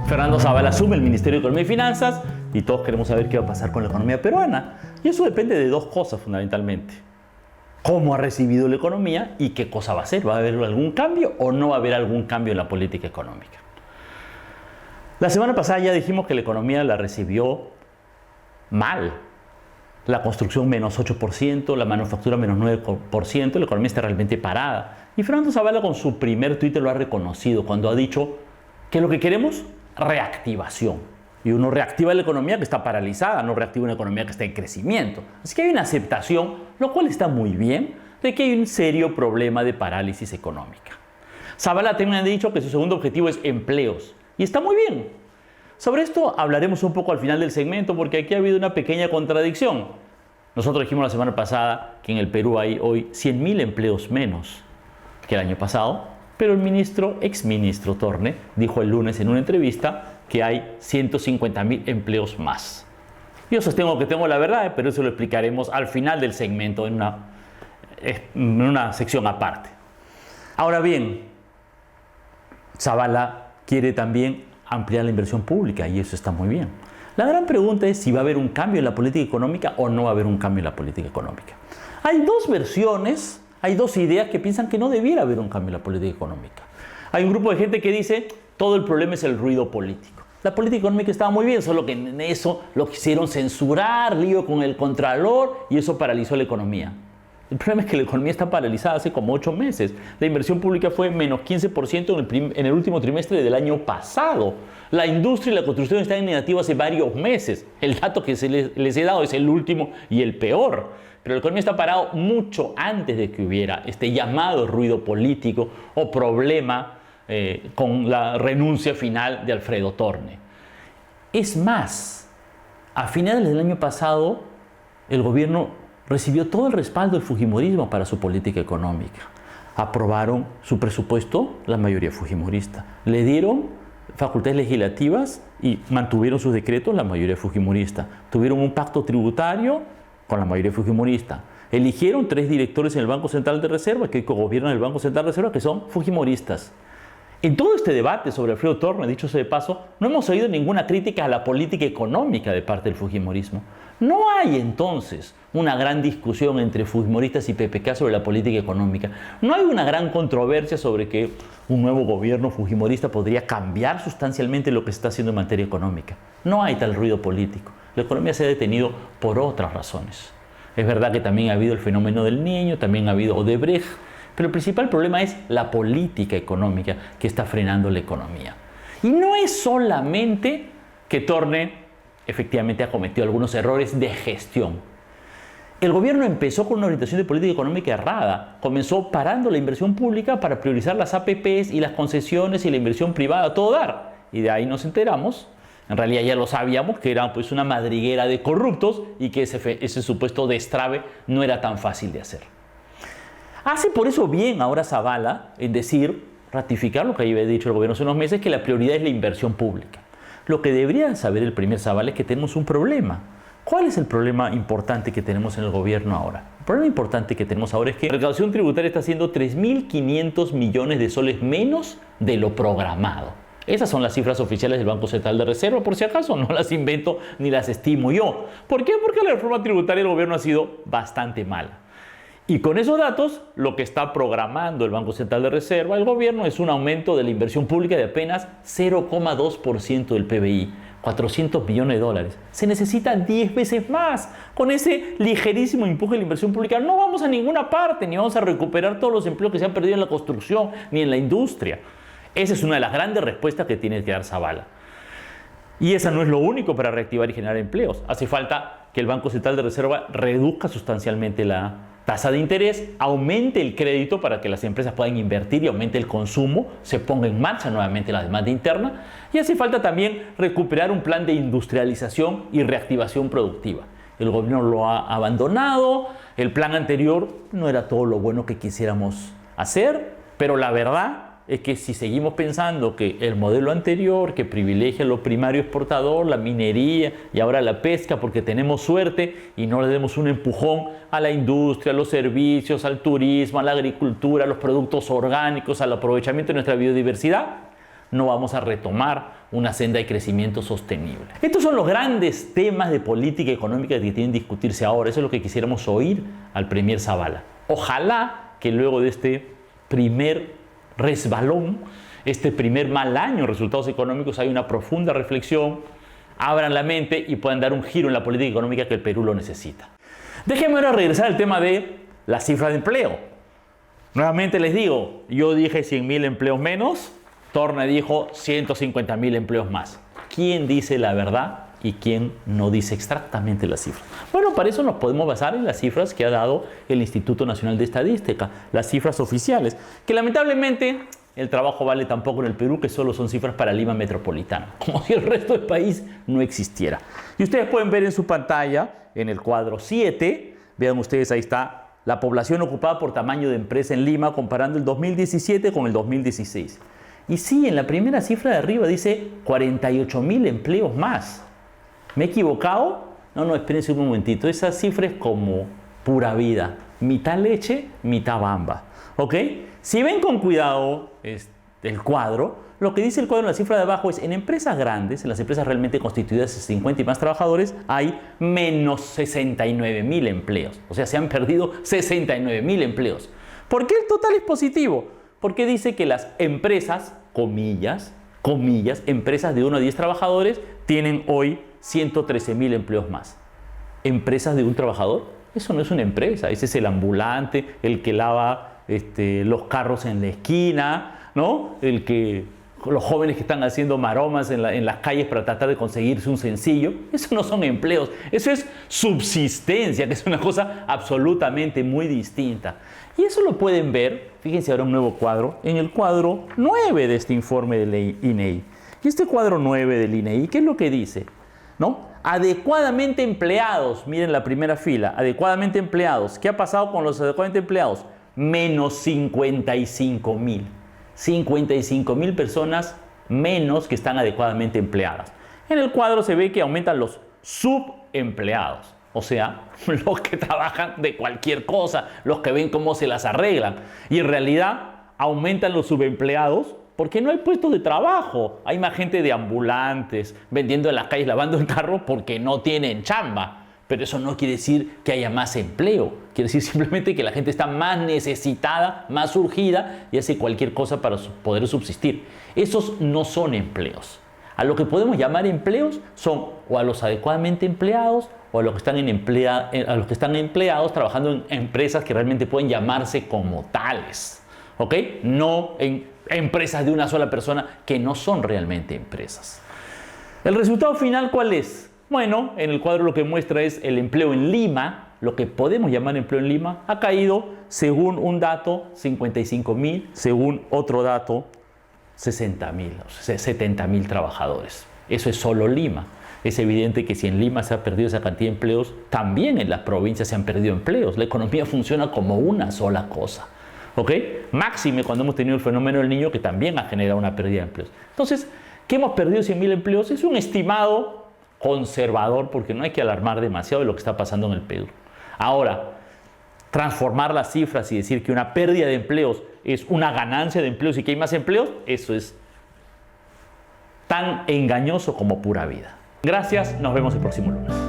Fernando Zavala asume el Ministerio de Economía y Finanzas y todos queremos saber qué va a pasar con la economía peruana. Y eso depende de dos cosas fundamentalmente. Cómo ha recibido la economía y qué cosa va a hacer. ¿Va a haber algún cambio o no va a haber algún cambio en la política económica? La semana pasada ya dijimos que la economía la recibió mal. La construcción menos 8%, la manufactura menos 9%, la economía está realmente parada. Y Fernando Zavala con su primer tuit lo ha reconocido cuando ha dicho que lo que queremos, reactivación. Y uno reactiva la economía que está paralizada, no reactiva una economía que está en crecimiento. Así que hay una aceptación, lo cual está muy bien, de que hay un serio problema de parálisis económica. Zavala también ha dicho que su segundo objetivo es empleos. Y está muy bien. Sobre esto hablaremos un poco al final del segmento porque aquí ha habido una pequeña contradicción. Nosotros dijimos la semana pasada que en el Perú hay hoy 100.000 empleos menos que el año pasado, pero el exministro Torne dijo el lunes en una entrevista que hay 150.000 empleos más. Yo sostengo que tengo la verdad, pero eso lo explicaremos al final del segmento en una sección aparte. Ahora bien, Zavala quiere también ampliar la inversión pública y eso está muy bien. La gran pregunta es si va a haber un cambio en la política económica o no va a haber un cambio en la política económica. Hay dos versiones, hay dos ideas que piensan que no debiera haber un cambio en la política económica. Hay un grupo de gente que dice todo el problema es el ruido político. La política económica estaba muy bien, solo que en eso lo quisieron censurar, lío con el contralor y eso paralizó la economía. El problema es que la economía está paralizada hace como 8 meses. La inversión pública fue menos 15% en el último trimestre del año pasado. La industria y la construcción están en negativo hace varios meses. El dato que les he dado es el último y el peor. Pero la economía está parada mucho antes de que hubiera este llamado ruido político o problema con la renuncia final de Alfredo Torne. Es más, a finales del año pasado, el gobierno recibió todo el respaldo del fujimorismo para su política económica. Aprobaron su presupuesto la mayoría fujimorista. Le dieron facultades legislativas y mantuvieron sus decretos la mayoría fujimorista. Tuvieron un pacto tributario con la mayoría fujimorista. Eligieron 3 directores en el Banco Central de Reserva que gobiernan el Banco Central de Reserva que son fujimoristas. En todo este debate sobre Alfredo Torne, dicho sea de paso, no hemos oído ninguna crítica a la política económica de parte del fujimorismo. No hay entonces una gran discusión entre fujimoristas y PPK sobre la política económica. No hay una gran controversia sobre que un nuevo gobierno fujimorista podría cambiar sustancialmente lo que se está haciendo en materia económica. No hay tal ruido político. La economía se ha detenido por otras razones. Es verdad que también ha habido el fenómeno del Niño, también ha habido Odebrecht, pero el principal problema es la política económica que está frenando la economía. Y no es solamente que Torne efectivamente ha cometido algunos errores de gestión. El gobierno empezó con una orientación de política económica errada. Comenzó parando la inversión pública para priorizar las APPs y las concesiones y la inversión privada a todo dar. Y de ahí nos enteramos, en realidad ya lo sabíamos, que era pues una madriguera de corruptos y que ese supuesto destrave no era tan fácil de hacer. Hace por eso bien ahora Zavala en ratificar lo que había dicho el gobierno hace unos meses, que la prioridad es la inversión pública. Lo que debería saber el primer Zavala es que tenemos un problema. ¿Cuál es el problema importante que tenemos en el gobierno ahora? El problema importante que tenemos ahora es que la recaudación tributaria está haciendo 3.500 millones de soles menos de lo programado. Esas son las cifras oficiales del Banco Central de Reserva, por si acaso, no las invento ni las estimo yo. ¿Por qué? Porque la reforma tributaria del gobierno ha sido bastante mala. Y con esos datos, lo que está programando el Banco Central de Reserva, el gobierno, es un aumento de la inversión pública de apenas 0,2% del PBI, 400 millones de dólares. Se necesita 10 veces más. Con ese ligerísimo empuje de la inversión pública no vamos a ninguna parte, ni vamos a recuperar todos los empleos que se han perdido en la construcción, ni en la industria. Esa es una de las grandes respuestas que tiene que dar Zavala. Y esa no es lo único para reactivar y generar empleos. Hace falta que el Banco Central de Reserva reduzca sustancialmente la tasa de interés, aumente el crédito para que las empresas puedan invertir y aumente el consumo, se ponga en marcha nuevamente la demanda interna, y hace falta también recuperar un plan de industrialización y reactivación productiva. El gobierno lo ha abandonado, el plan anterior no era todo lo bueno que quisiéramos hacer, pero la verdad es que si seguimos pensando que el modelo anterior, que privilegia lo primario exportador, la minería y ahora la pesca, porque tenemos suerte y no le demos un empujón a la industria, a los servicios, al turismo, a la agricultura, a los productos orgánicos, al aprovechamiento de nuestra biodiversidad, no vamos a retomar una senda de crecimiento sostenible. Estos son los grandes temas de política económica que tienen que discutirse ahora. Eso es lo que quisiéramos oír al Premier Zabala. Ojalá que luego de este primer resbalón, este primer mal año en resultados económicos, hay una profunda reflexión, abran la mente y puedan dar un giro en la política económica que el Perú lo necesita. Déjenme ahora regresar al tema de la cifra de empleo. Nuevamente les digo, yo dije 100.000 empleos menos, Torne dijo 150.000 empleos más. ¿Quién dice la verdad y quién no dice exactamente las cifras? Bueno, para eso nos podemos basar en las cifras que ha dado el Instituto Nacional de Estadística, las cifras oficiales, que lamentablemente el trabajo vale tan poco en el Perú que solo son cifras para Lima metropolitana, como si el resto del país no existiera. Y ustedes pueden ver en su pantalla, en el cuadro 7, vean ustedes, ahí está la población ocupada por tamaño de empresa en Lima, comparando el 2017 con el 2016. Y sí, en la primera cifra de arriba dice 48.000 empleos más. ¿Me he equivocado? No, espérense un momentito. Esa cifra es como pura vida. Mitad leche, mitad bamba. ¿Ok? Si ven con cuidado el cuadro, lo que dice el cuadro en la cifra de abajo es: en empresas grandes, en las empresas realmente constituidas de 50 y más trabajadores, hay menos 69.000 empleos. O sea, se han perdido 69.000 empleos. ¿Por qué el total es positivo? Porque dice que las empresas, comillas, empresas de 1 a 10 trabajadores, tienen hoy 113.000 empleos más. ¿Empresas de un trabajador? Eso no es una empresa, ese es el ambulante, el que lava los carros en la esquina, ¿no? Los jóvenes que están haciendo maromas en las calles para tratar de conseguirse un sencillo. Eso no son empleos, eso es subsistencia, que es una cosa absolutamente muy distinta. Y eso lo pueden ver, fíjense ahora un nuevo cuadro, en el cuadro 9 de este informe del INEI. Y este cuadro 9 del INEI, ¿qué es lo que dice? ¿No? Adecuadamente empleados, miren la primera fila, adecuadamente empleados. ¿Qué ha pasado con los adecuadamente empleados? Menos 55.000. 55.000 personas menos que están adecuadamente empleadas. En el cuadro se ve que aumentan los subempleados, o sea, los que trabajan de cualquier cosa, los que ven cómo se las arreglan. Y en realidad aumentan los subempleados porque no hay puestos de trabajo. Hay más gente de ambulantes, vendiendo en las calles, lavando el carro porque no tienen chamba. Pero eso no quiere decir que haya más empleo. Quiere decir simplemente que la gente está más necesitada, más urgida y hace cualquier cosa para poder subsistir. Esos no son empleos. A lo que podemos llamar empleos son o a los adecuadamente empleados o a los que están empleados trabajando en empresas que realmente pueden llamarse como tales. ¿Ok? No en empresas de una sola persona que no son realmente empresas. ¿El resultado final cuál es? Bueno, en el cuadro lo que muestra es el empleo en Lima, lo que podemos llamar empleo en Lima, ha caído según un dato 55.000, según otro dato 60.000, o sea, 70.000 trabajadores. Eso es solo Lima. Es evidente que si en Lima se ha perdido esa cantidad de empleos, también en las provincias se han perdido empleos. La economía funciona como una sola cosa. ¿Ok? Máxime cuando hemos tenido el fenómeno del Niño, que también ha generado una pérdida de empleos. Entonces, ¿qué hemos perdido 100.000 empleos? Es un estimado conservador, porque no hay que alarmar demasiado de lo que está pasando en el Perú. Ahora, transformar las cifras y decir que una pérdida de empleos es una ganancia de empleos y que hay más empleos, eso es tan engañoso como pura vida. Gracias, nos vemos el próximo lunes.